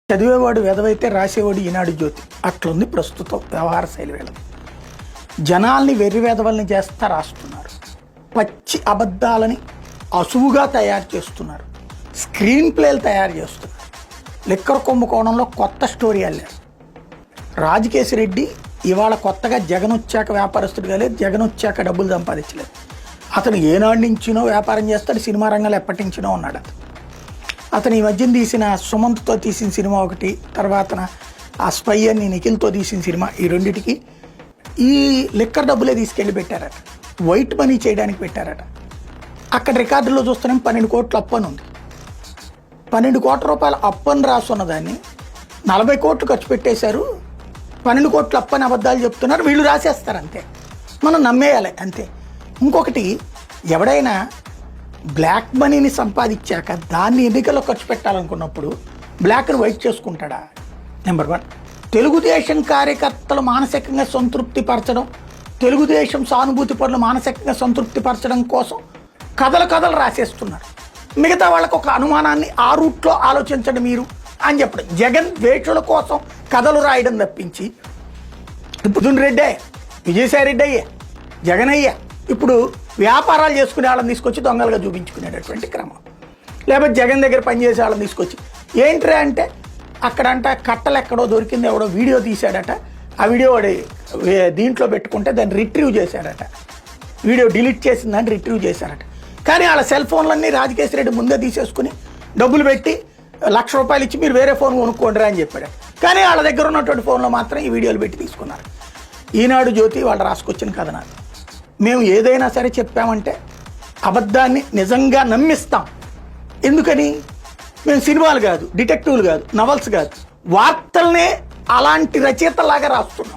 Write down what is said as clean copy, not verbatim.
చదివేవాడు వెదవైతే రాసేవాడు ఈనాడు జ్యోతి. అట్లుంది ప్రస్తుతం వ్యవహార శైలి వీళ్ళది. జనాల్ని వెర్రి వెధవల్ని చేస్తా రాస్తున్నారు. పచ్చి అబద్ధాలని అసువుగా తయారు చేస్తున్నారు. స్క్రీన్ ప్లేలు తయారు చేస్తున్నారు. లిక్కర్ కుంభకోణంలో కొత్త స్టోరీ అల్లారు. రాజకేశ్ రెడ్డి ఇవాళ కొత్తగా జగన్ వచ్చాక వ్యాపారస్తుడిగా లేదు, జగన్ వచ్చాక డబ్బులు సంపాదించలేదు. అతను ఏనాడు నుంచినో వ్యాపారం చేస్తాడు, సినిమా రంగంలో ఎప్పటి నుంచినో ఉన్నాడు. అతను ఈ మధ్యన తీసిన సుమంత్తో తీసిన సినిమా ఒకటి, తర్వాత ఆ స్పై అని నిఖిల్తో తీసిన సినిమా, ఈ రెండిటికి ఈ లిక్కర్ డబ్బులే తీసుకెళ్ళి పెట్టారట. వైట్ మనీ చేయడానికి పెట్టారట. అక్కడ రికార్డులో చూస్తున్నాం 12 కోట్ల అప్పని ఉంది. 12 కోట్ల రూపాయల అప్పని రాసున్న దాన్ని 40 కోట్లు ఖర్చు పెట్టేశారు. 12 కోట్ల అప్పని అబద్ధాలు చెప్తున్నారు. వీళ్ళు రాసేస్తారు అంతే, మనం నమ్మేయాలి అంతే. ఇంకొకటి, ఎవడైనా బ్లాక్ మనీని సంపాదించాక దాన్ని ఎన్నికల్లో ఖర్చు పెట్టాలనుకున్నప్పుడు బ్లాక్ని వైట్ చేసుకుంటాడా? నెంబర్ 1. తెలుగుదేశం కార్యకర్తలు మానసికంగా సంతృప్తి పరచడం, తెలుగుదేశం సానుభూతి పరులు మానసికంగా సంతృప్తి పరచడం కోసం కథలు రాసేస్తున్నారు. మిగతా వాళ్ళకు ఒక అనుమానాన్ని ఆ రూట్లో ఆలోచించండి మీరు అని చెప్పడం. జగన్ ద్వేషుల కోసం కథలు రాయడం తప్పించి, ఇప్పుడు రెడ్డి అయ్యా, విజయసాయి రెడ్డి అయ్యా, జగన్ అయ్యా ఇప్పుడు వ్యాపారాలు చేసుకునే వాళ్ళని తీసుకొచ్చి దొంగలుగా చూపించుకునేటటువంటి క్రమం. లేకపోతే జగన్ దగ్గర పనిచేసే వాళ్ళని తీసుకొచ్చి ఏంట్రా అంటే అక్కడంట కట్టలు ఎక్కడో దొరికింది, ఎవడో వీడియో తీశాడట. ఆ వీడియో వాడి దీంట్లో పెట్టుకుంటే దాన్ని రిట్రీవ్ చేశాడట. వీడియో డిలీట్ చేసిన దాన్ని రిట్రీవ్ చేశారట. కానీ వాళ్ళ సెల్ ఫోన్లన్నీ రాజకేశ్ రెడ్డి ముందే తీసేసుకుని డబ్బులు పెట్టి ₹1,00,000 ఇచ్చి మీరు వేరే ఫోన్ కొనుక్కోండిరా అని చెప్పాడు. కానీ వాళ్ళ దగ్గర ఉన్నటువంటి ఫోన్లో మాత్రం ఈ వీడియోలు పెట్టి తీసుకున్నారు. ఈనాడు జ్యోతి వాళ్ళు రాసుకొచ్చిన కథనాలు. మేము ఏదైనా సరే చెప్పామంటే అబద్ధాన్ని నిజంగా నమ్మిస్తాం. ఎందుకని? మేము సినిమాలు కాదు, డిటెక్టివ్లు కాదు, నవల్స్ కాదు, వార్తల్నే అలాంటి రచయితలాగా రాస్తున్నాం.